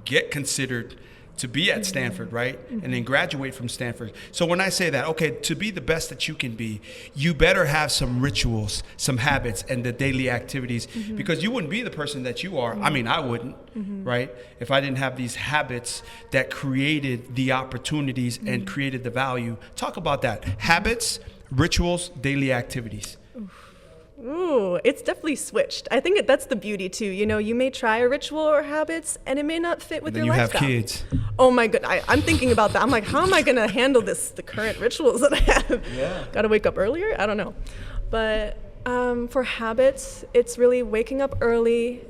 get considered to be at Stanford, right? And then graduate from Stanford. So when I say that, okay, to be the best that you can be, you better have some rituals, some habits, and the daily activities, because you wouldn't be the person that you are. I wouldn't, right? If I didn't have these habits that created the opportunities and created the value. Talk about that. Habits, rituals, daily activities. Ooh, it's definitely switched. I think that's the beauty too. You may try a ritual or habits and it may not fit with your lifestyle. You have kids. Oh my goodness, I'm thinking about that. I'm like, how am I going to handle the current rituals that I have? Yeah. Got to wake up earlier? I don't know. But for habits, it's really waking up early,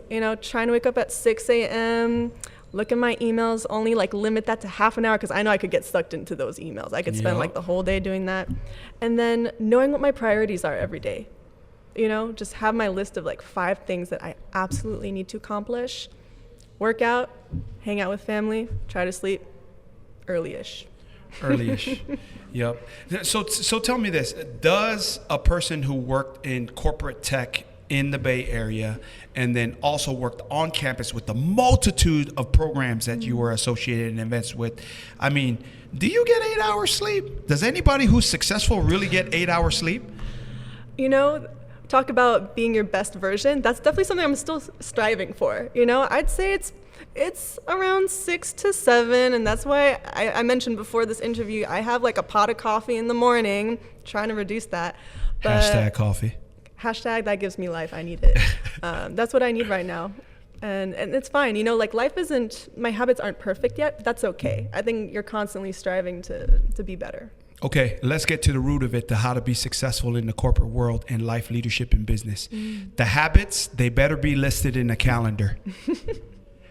trying to wake up at 6 a.m., look at my emails, only limit that to half an hour because I know I could get sucked into those emails. I could spend the whole day doing that. And then knowing what my priorities are every day. Just have my list of 5 things that I absolutely need to accomplish. Work out, hang out with family, try to sleep early-ish. Yep. So tell me this. Does a person who worked in corporate tech in the Bay Area and then also worked on campus with the multitude of programs that you were associated and events with, do you get 8 hours sleep? Does anybody who's successful really get 8 hours sleep? talk about being your best version, that's definitely something I'm still striving for. You know, I'd say it's around 6 to 7, and that's why I mentioned before this interview, I have like a pot of coffee in the morning, trying to reduce that. But Hashtag coffee. Hashtag that gives me life. I need it. That's what I need right now. And it's fine. You know, like my habits aren't perfect yet, but that's okay. I think you're constantly striving to be better. Okay, let's get to the root of it, to how to be successful in the corporate world and life, leadership, and business. The habits, they better be listed in the calendar.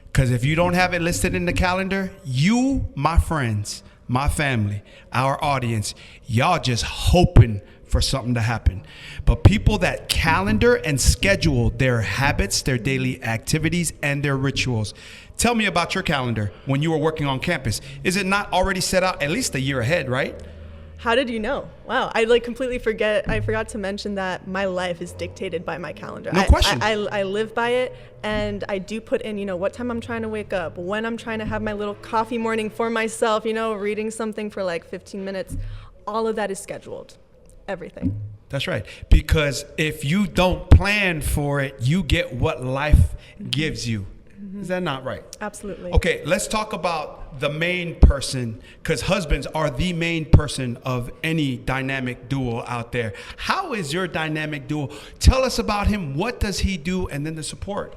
Because if you don't have it listed in the calendar, you, my friends, my family, our audience, y'all just hoping for something to happen. But people that calendar and schedule their habits, their daily activities, and their rituals. Tell me about your calendar when you were working on campus. Is it not already set out at least a year ahead, right? How did you know? Wow, I completely forgot to mention that my life is dictated by my calendar. No question. I live by it, and I do put in, you know, what time I'm trying to wake up, when I'm trying to have my little coffee morning for myself, you know, reading something for like 15 minutes. All of that is scheduled. Everything. That's right. Because if you don't plan for it, you get what life gives you. Is that not right? Absolutely. Okay, let's talk about the main person, because husbands are the main person of any dynamic duo out there. How is your dynamic duo? Tell us about him. What does he do? And then the support.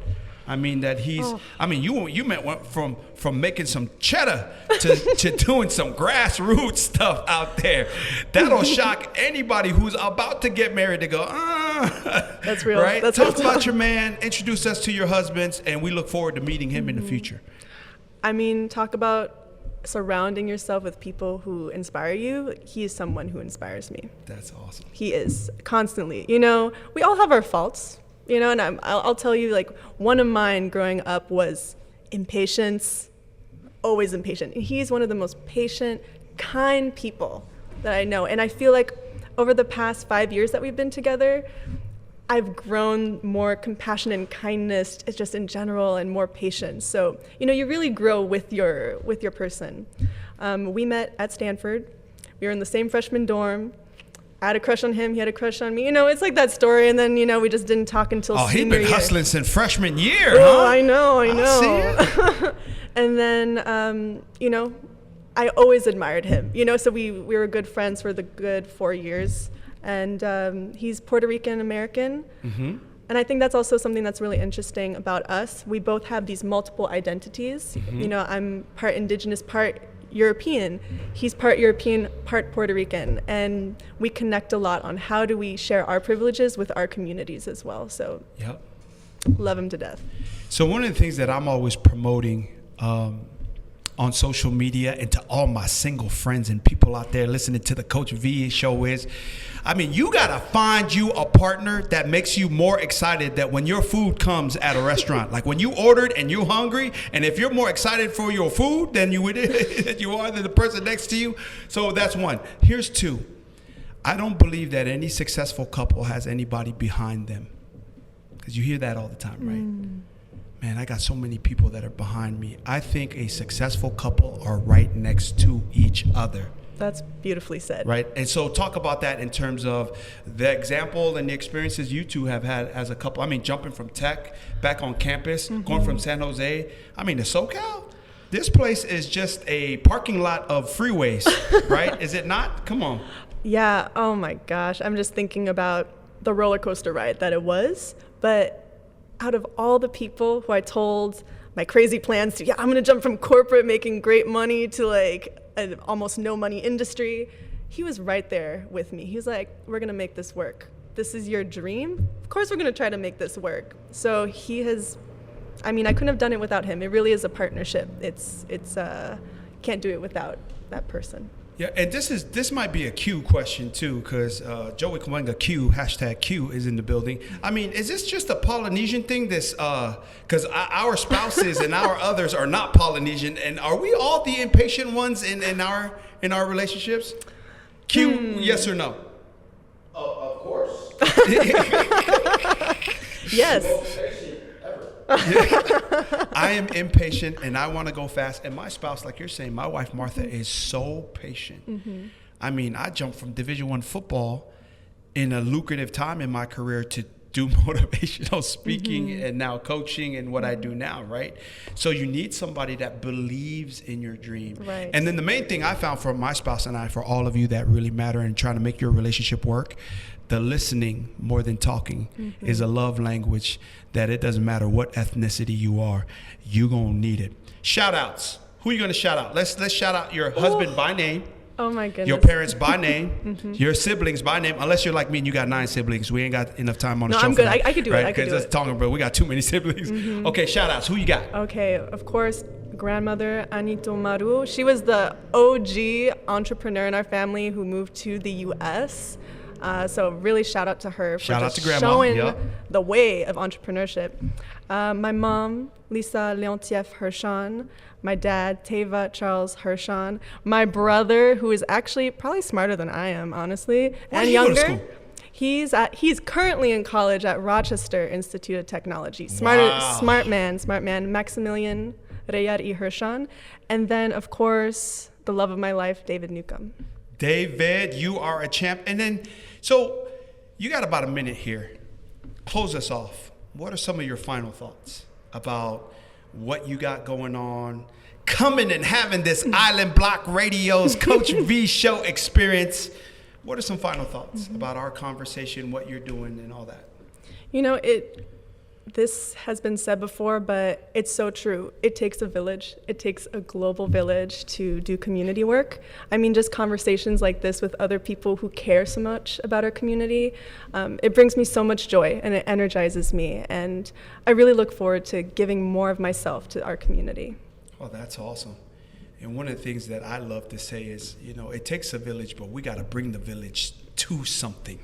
I mean, that he's, I mean, you went from making some cheddar to doing some grassroots stuff out there. That'll shock anybody who's about to get married to go, That's real. Right? That's Talk real about your man, introduce us to your husbands, and we look forward to meeting him in the future. I mean, talk about surrounding yourself with people who inspire you. He is someone who inspires me. That's awesome. He is, constantly. You know, we all have our faults. You know, and I'll tell you, like, one of mine growing up was impatience, always impatient. And he's one of the most patient, kind people that I know. And I feel like over the past 5 years that we've been together, I've grown more compassion and kindness just in general, and more patience. So, you know, you really grow with your person. We met at Stanford. We were in the same freshman dorm. I had a crush on him, he had a crush on me. You know, it's like that story, and then, you know, we just didn't talk until senior year. Oh, he'd been hustling since freshman year, Oh, huh? I know. I see it. And then, you know, I always admired him. You know, so we were good friends for the good 4 years. And he's Puerto Rican-American. Mm-hmm. And I think that's also something that's really interesting about us. We both have these multiple identities. Mm-hmm. You know, I'm part indigenous, part European. He's part European, part Puerto Rican, and we connect a lot on how do we share our privileges with our communities as well. So, yep. Love him to death. So one of the things that I'm always promoting on social media, and to all my single friends and people out there listening to the Coach V show, is, I mean, you gotta find you a partner that makes you more excited that when your food comes at a restaurant, like when you ordered and you're hungry, and if you're more excited for your food than you are than the person next to you. So that's one. Here's two. I don't believe that any successful couple has anybody behind them, because you hear that all the time, right? Man, I got so many people that are behind me. I think a successful couple are right next to each other. That's beautifully said. Right. And so talk about that in terms of the example and the experiences you two have had as a couple. I mean, jumping from tech back on campus, going from San Jose. I mean, to SoCal, this place is just a parking lot of freeways, right? Is it not? Come on. Yeah. Oh my gosh. I'm just thinking about the roller coaster ride that it was. But out of all the people who I told my crazy plans to, I'm going to jump from corporate making great money to like an almost no money industry, he was right there with me. He was like, we're going to make this work. This is your dream. Of course, we're going to try to make this work. So he has, I mean, I couldn't have done it without him. It really is a partnership. It's can't do it without that person. Yeah, and this might be a Q question too, because Joey Kawenga Q, hashtag Q, is in the building. I mean, is this just a Polynesian thing? This because our spouses and our others are not Polynesian, and are we all the impatient ones in our relationships? Q, yes or no? Of course. Yes. I am impatient and I want to go fast. And my spouse, like you're saying, my wife Martha is so patient. I mean, I jumped from Division I football in a lucrative time in my career to do motivational speaking and now coaching and what I do now, right? So you need somebody that believes in your dream. Right. And then the main thing I found for my spouse and I, for all of you that really matter and trying to make your relationship work, the listening more than talking is a love language that it doesn't matter what ethnicity you are, you're gonna need it. Shout outs. Who are you gonna shout out? Let's shout out your husband by name. Oh my goodness. Your parents by name, your siblings by name, unless you're like me and you got 9 siblings. We ain't got enough time on the show. No, I'm for good. that, I could do it. I could do just it. talking, bro. We got too many siblings. Okay, shout outs. Who you got? Okay, of course, grandmother Anito Maru. She was the OG entrepreneur in our family who moved to the U.S. So really shout out to her for Shout out just to grandma. showing Yep. the way of entrepreneurship. My mom, Lisa Leontieff Hirshon. My dad, Teva Charles Hirshon. My brother, who is actually probably smarter than I am, honestly, Where and did he go to younger. school? He's currently in college at Rochester Institute of Technology. Wow. Smart man, Maximilian Arioi Vahine. And then, of course, the love of my life, David Newcomb. David, you are a champ. And then, so you got about a minute here. Close us off. What are some of your final thoughts about what you got going on, coming and having this Island Block Radio's Coach V Show experience? What are some final thoughts about our conversation, what you're doing, and all that? You know, this has been said before, but it's so true. It takes a village. It takes a global village to do community work. I mean, just conversations like this with other people who care so much about our community, it brings me so much joy and it energizes me. And I really look forward to giving more of myself to our community. Oh, that's awesome. And one of the things that I love to say is, you know, it takes a village, but we got to bring the village to something.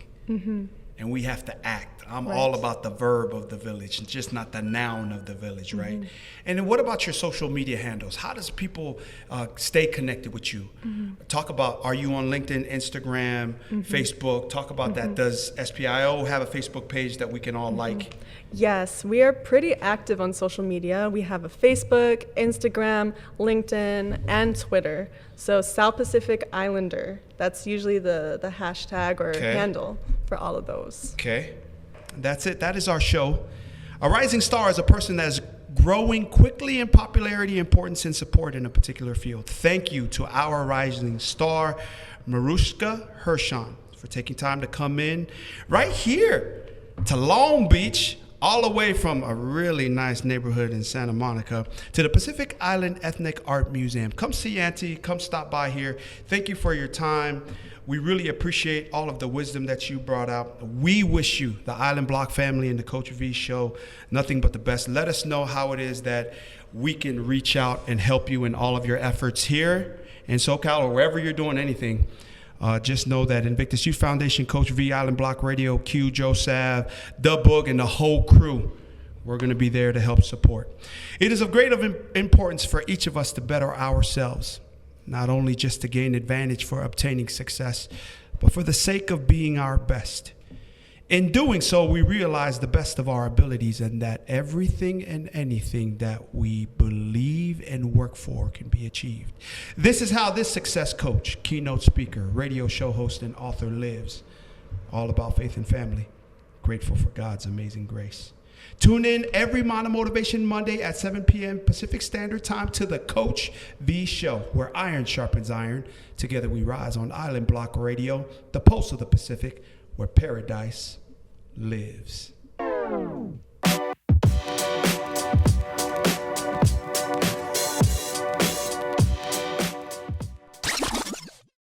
And we have to act. I'm all about the verb of the village, and just not the noun of the village, right? And then what about your social media handles? How does people stay connected with you? Talk about, are you on LinkedIn, Instagram, Facebook? Talk about that. Does SPIO have a Facebook page that we can all like? Yes, we are pretty active on social media. We have a Facebook, Instagram, LinkedIn, and Twitter. So South Pacific Islander, that's usually the hashtag or handle for all of those. Okay, that's it. That is our show. A rising star is a person that is growing quickly in popularity, importance, and support in a particular field. Thank you to our rising star, Marushka Hirshon, for taking time to come in right here to Long Beach, all the way from a really nice neighborhood in Santa Monica to the Pacific Island Ethnic Art Museum. Come see Auntie, come stop by here. Thank you for your time. We really appreciate all of the wisdom that you brought out. We wish you, the Island Block family and the Coach V Show, nothing but the best. Let us know how it is that we can reach out and help you in all of your efforts here in SoCal or wherever you're doing anything. Just know that Invictus Youth Foundation, Coach V, Island Block Radio, Q, Joe Sav, The Boog, and the whole crew, we're going to be there to help support. It is of great importance for each of us to better ourselves, not only just to gain advantage for obtaining success, but for the sake of being our best. In doing so, we realize the best of our abilities and that everything and anything that we believe and work for can be achieved. This is how this success coach, keynote speaker, radio show host, and author lives. All about faith and family. Grateful for God's amazing grace. Tune in every Motivation Monday at 7 p.m. Pacific Standard Time to the Coach V Show, where iron sharpens iron. Together we rise on Island Block Radio, the pulse of the Pacific, where paradise lives.